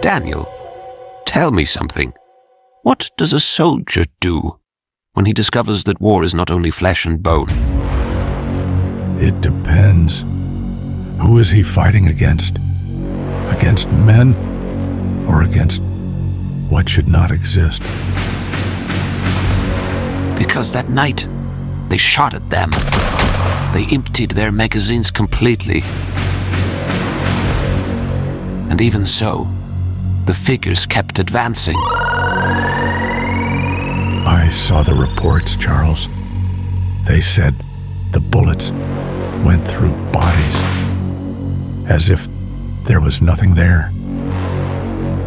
Daniel, tell me something. What does a soldier do when he discovers that war is not only flesh and bone? It depends. Who is he fighting against? Against men or against what should not exist? Because that night, they shot at them. They emptied their magazines completely. And even so, the figures kept advancing. I saw the reports, Charles. They said the bullets went through bodies, as if there was nothing there,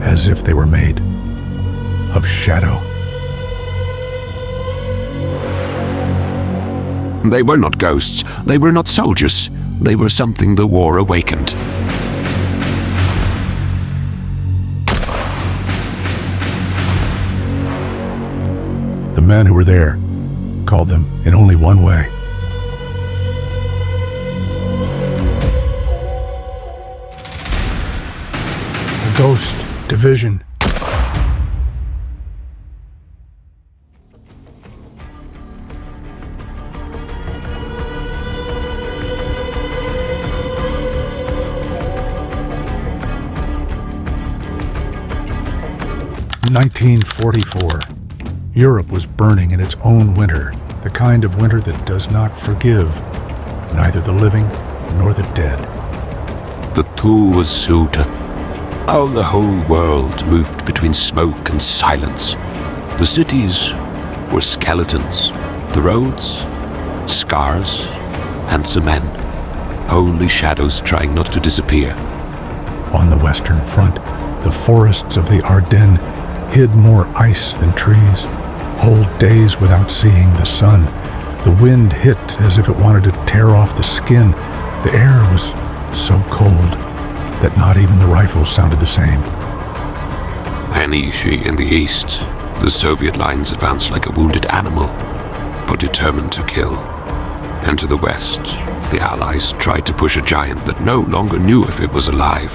as if they were made of shadow. They were not ghosts. They were not soldiers. They were something the war awakened. The men who were there called them in only one way. The Ghost Division. In 1944, Europe was burning in its own winter, the kind of winter that does not forgive neither the living nor the dead. The two was suit. All the whole world moved between smoke and silence. The cities were skeletons, the roads, scars, and cement, only shadows trying not to disappear. On the Western Front, the forests of the Ardennes hid more ice than trees. Whole days without seeing the sun. The wind hit as if it wanted to tear off the skin. The air was so cold that not even the rifles sounded the same. Anishi in the east, the Soviet lines advanced like a wounded animal, but determined to kill. And to the west, the Allies tried to push a giant that no longer knew if it was alive,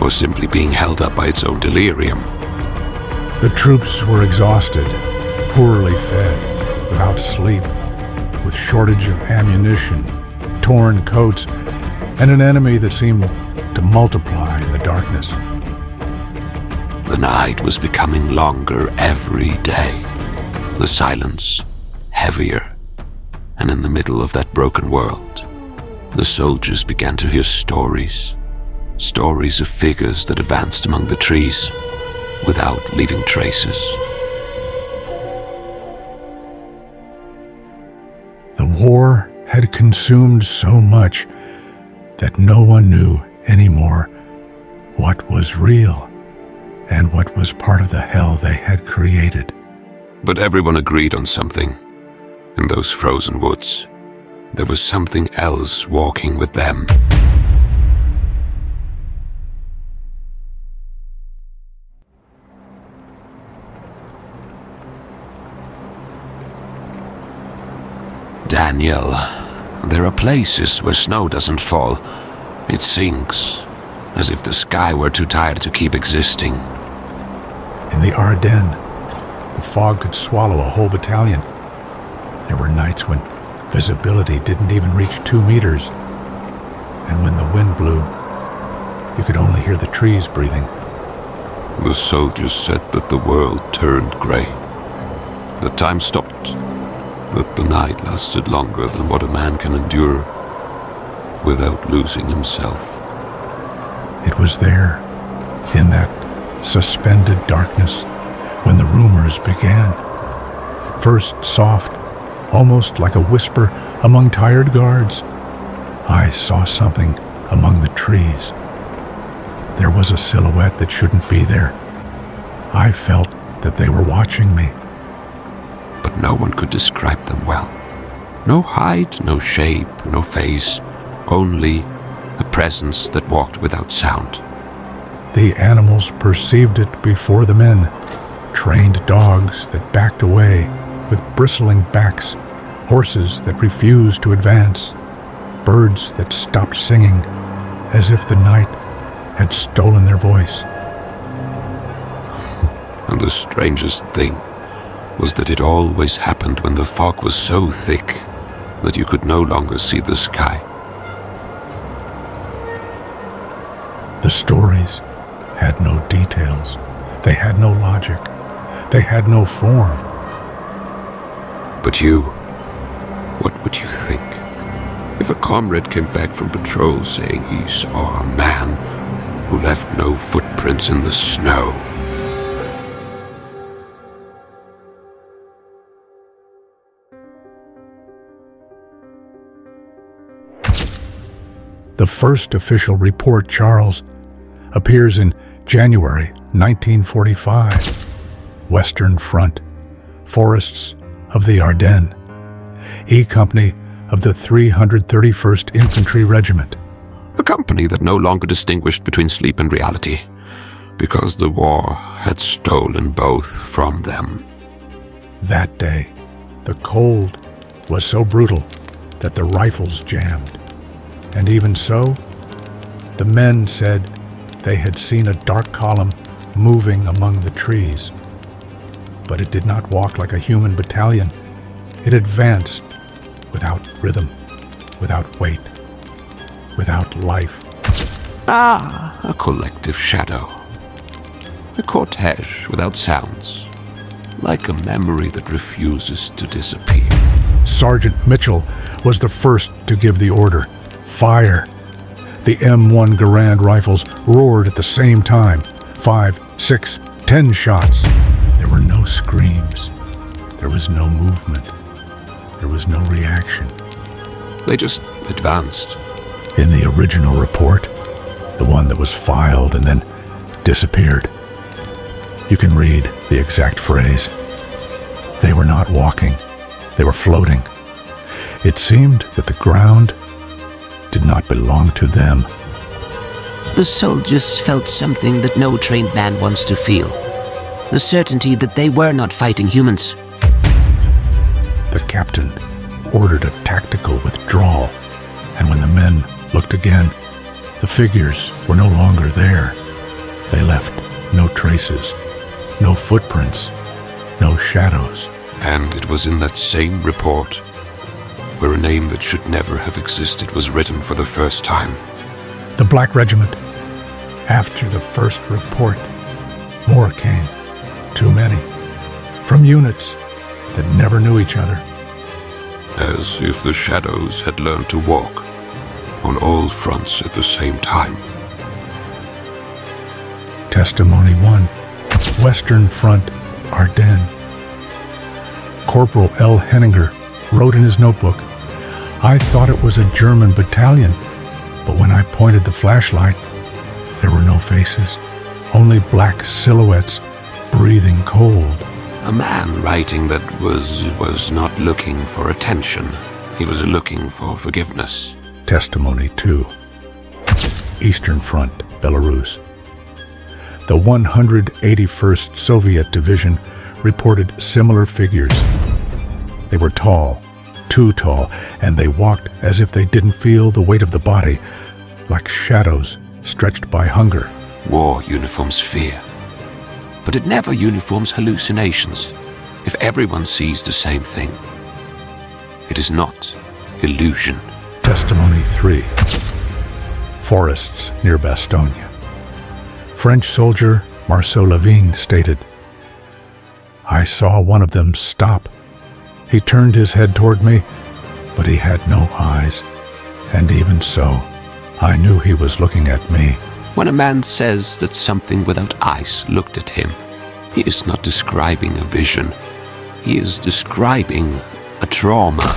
or simply being held up by its own delirium. The troops were exhausted, poorly fed, without sleep, with shortage of ammunition, torn coats, and an enemy that seemed to multiply in the darkness. The night was becoming longer every day, the silence heavier, and in the middle of that broken world, the soldiers began to hear stories of figures that advanced among the trees without leaving traces. The war had consumed so much that no one knew anymore what was real and what was part of the hell they had created. But everyone agreed on something. In those frozen woods, there was something else walking with them. Daniel, there are places where snow doesn't fall. It sinks, as if the sky were too tired to keep existing. In the Ardennes, the fog could swallow a whole battalion. There were nights when visibility didn't even reach 2 meters. And when the wind blew, you could only hear the trees breathing. The soldiers said that the world turned gray, that time stopped, that the night lasted longer than what a man can endure without losing himself. It was there, in that suspended darkness, when the rumors began. First soft, almost like a whisper among tired guards, I saw something among the trees. There was a silhouette that shouldn't be there. I felt that they were watching me. But no one could describe them well. No height, no shape, no face, only a presence that walked without sound. The animals perceived it before the men. Trained dogs that backed away with bristling backs, horses that refused to advance, birds that stopped singing as if the night had stolen their voice. And the strangest thing was that it always happened when the fog was so thick that you could no longer see the sky. The stories had no details. They had no logic. They had no form. But you, what would you think if a comrade came back from patrol saying he saw a man who left no footprints in the snow? The first official report, Charles, appears in January 1945. Western Front, forests of the Ardennes, E Company of the 331st Infantry Regiment. A company that no longer distinguished between sleep and reality, because the war had stolen both from them. That day, the cold was so brutal that the rifles jammed. And even so, the men said they had seen a dark column moving among the trees. But it did not walk like a human battalion. It advanced without rhythm, without weight, without life. A collective shadow. A cortege without sounds, like a memory that refuses to disappear. Sergeant Mitchell was the first to give the order. Fire! The M1 Garand rifles roared at the same time. 5, 6, 10 shots. There were no screams. There was no movement. There was no reaction. They just advanced. In the original report, the one that was filed and then disappeared, you can read the exact phrase. They were not walking. They were floating. It seemed that the ground did not belong to them. The soldiers felt something that no trained man wants to feel. The certainty that they were not fighting humans. The captain ordered a tactical withdrawal, and when the men looked again, the figures were no longer there. They left no traces, no footprints, no shadows. And it was in that same report where a name that should never have existed was written for the first time. The Black Regiment. After the first report, more came. Too many. From units that never knew each other. As if the shadows had learned to walk on all fronts at the same time. Testimony 1. Western Front, Ardennes. Corporal L. Henninger wrote in his notebook, "I thought it was a German battalion, but when I pointed the flashlight, there were no faces, only black silhouettes breathing cold." A man writing that was not looking for attention. He was looking for forgiveness. Testimony 2. Eastern Front, Belarus. The 181st Soviet Division reported similar figures. They were tall, too tall, and they walked as if they didn't feel the weight of the body, like shadows stretched by hunger. War uniforms fear. But it never uniforms hallucinations. If everyone sees the same thing, it is not illusion. Testimony 3. Forests near Bastogne. French soldier Marceau Lavigne stated, "I saw one of them stop. He turned his head toward me, but he had no eyes. And even so, I knew he was looking at me." When a man says that something without eyes looked at him, he is not describing a vision. He is describing a trauma.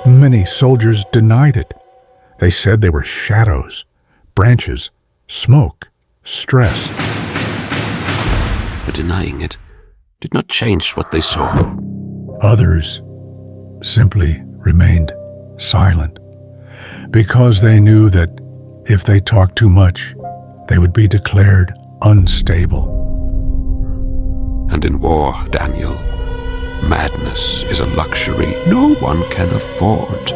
Many soldiers denied it. They said they were shadows, branches, smoke, stress. But denying it did not change what they saw. Others simply remained silent because they knew that if they talked too much, they would be declared unstable. And in war, Daniel, madness is a luxury no one can afford.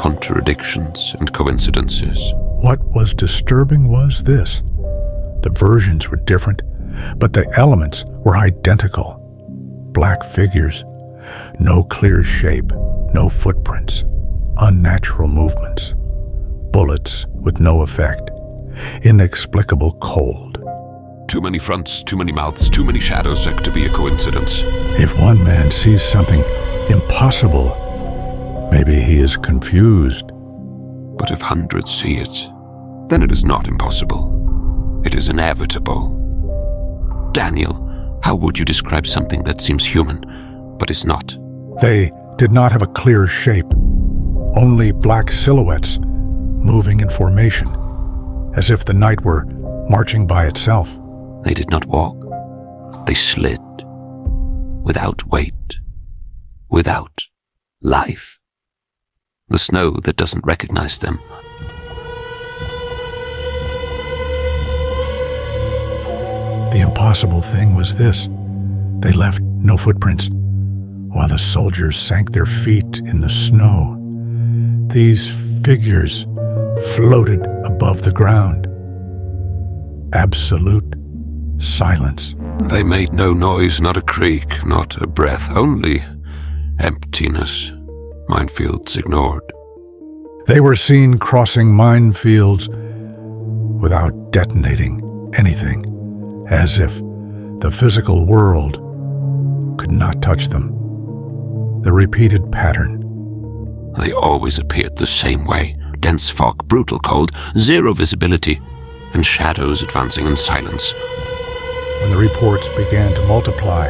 contradictions and coincidences. What was disturbing was this. The versions were different, but the elements were identical. Black figures, no clear shape, no footprints, unnatural movements, bullets with no effect, inexplicable cold. Too many fronts, too many mouths, too many shadows to be a coincidence. If one man sees something impossible, maybe he is confused. But if hundreds see it, then it is not impossible. It is inevitable. Daniel, how would you describe something that seems human, but is not? They did not have a clear shape, only black silhouettes moving in formation, as if the night were marching by itself. They did not walk. They slid. Without weight. Without life. The snow that doesn't recognize them. The impossible thing was this. They left no footprints, while the soldiers sank their feet in the snow. These figures floated above the ground. Absolute silence. They made no noise, not a creak, not a breath, only emptiness. Minefields ignored. They were seen crossing minefields without detonating anything, as if the physical world could not touch them. The repeated pattern. They always appeared the same way. Dense fog, brutal cold, zero visibility, and shadows advancing in silence. When the reports began to multiply,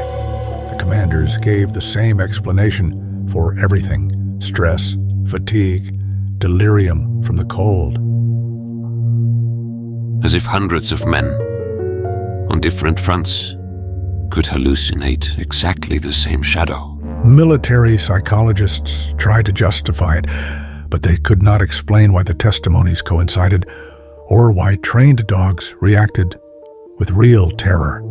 the commanders gave the same explanation for everything: stress, fatigue, delirium from the cold. As if hundreds of men, on different fronts, could hallucinate exactly the same shadow. Military psychologists tried to justify it, but they could not explain why the testimonies coincided or why trained dogs reacted with real terror.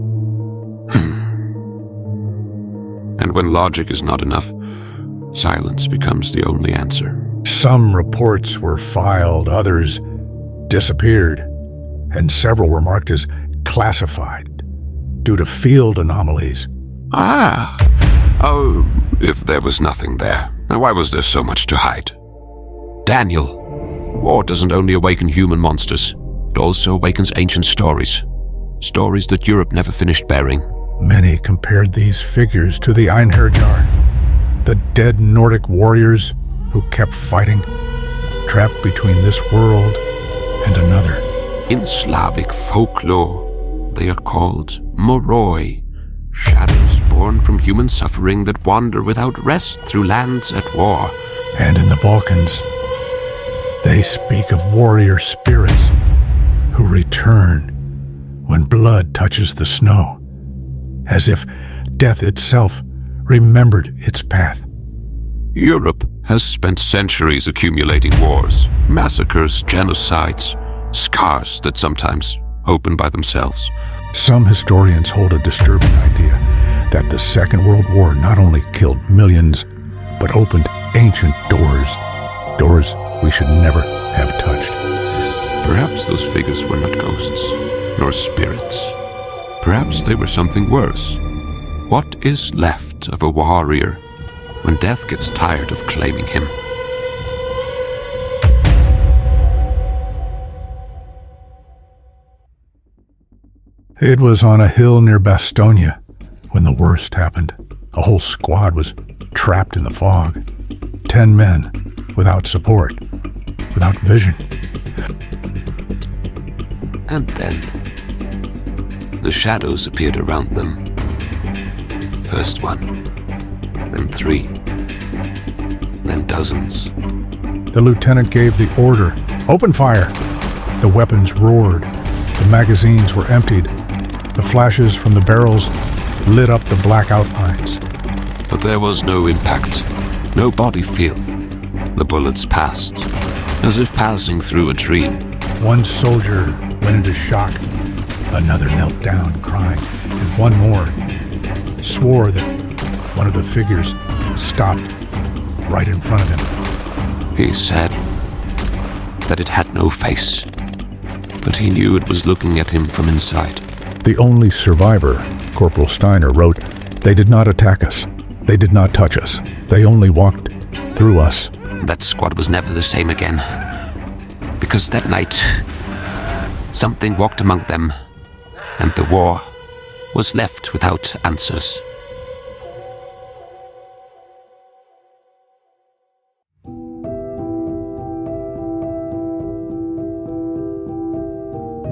And when logic is not enough, silence becomes the only answer. Some reports were filed, others disappeared, and several were marked as classified due to field anomalies. Oh, if there was nothing there, then why was there so much to hide? Daniel, war doesn't only awaken human monsters, it also awakens ancient stories. Stories that Europe never finished bearing. Many compared these figures to the Einherjar, the dead Nordic warriors who kept fighting, trapped between this world and another. In Slavic folklore, they are called moroi, shadows born from human suffering that wander without rest through lands at war. And in the Balkans, they speak of warrior spirits who return when blood touches the snow, as if death itself remembered its path. Europe has spent centuries accumulating wars, massacres, genocides, scars that sometimes open by themselves. Some historians hold a disturbing idea that the Second World War not only killed millions, but opened ancient doors we should never have touched. Perhaps those figures were not ghosts, nor spirits. Perhaps they were something worse. What is left of a warrior when death gets tired of claiming him? It was on a hill near Bastogne when the worst happened. A whole squad was trapped in the fog. 10 men, without support, without vision. And then, the shadows appeared around them. First one, then 3, then dozens. The lieutenant gave the order, "Open fire!" The weapons roared. The magazines were emptied. The flashes from the barrels lit up the black outlines. But there was no impact, no body feel. The bullets passed, as if passing through a dream. One soldier went into shock. Another knelt down, crying, and one more swore that one of the figures stopped right in front of him. He said that it had no face, but he knew it was looking at him from inside. The only survivor, Corporal Steiner, wrote, "They did not attack us. They did not touch us. They only walked through us." That squad was never the same again, because that night, something walked among them, and the war was left without answers.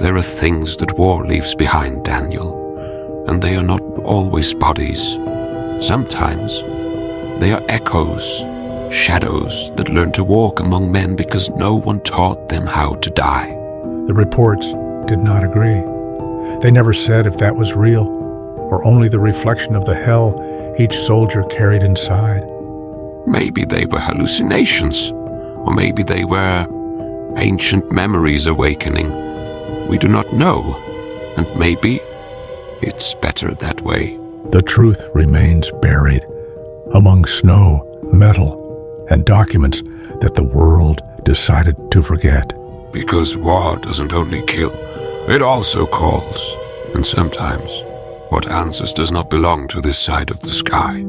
There are things that war leaves behind, Daniel, and they are not always bodies. Sometimes they are echoes, shadows that learn to walk among men because no one taught them how to die. The reports did not agree. They never said if that was real, or only the reflection of the hell each soldier carried inside. Maybe they were hallucinations, or maybe they were ancient memories awakening. We do not know, and maybe it's better that way. The truth remains buried among snow, metal, and documents that the world decided to forget. Because war doesn't only kill, it also calls. And sometimes what answers does not belong to this side of the sky.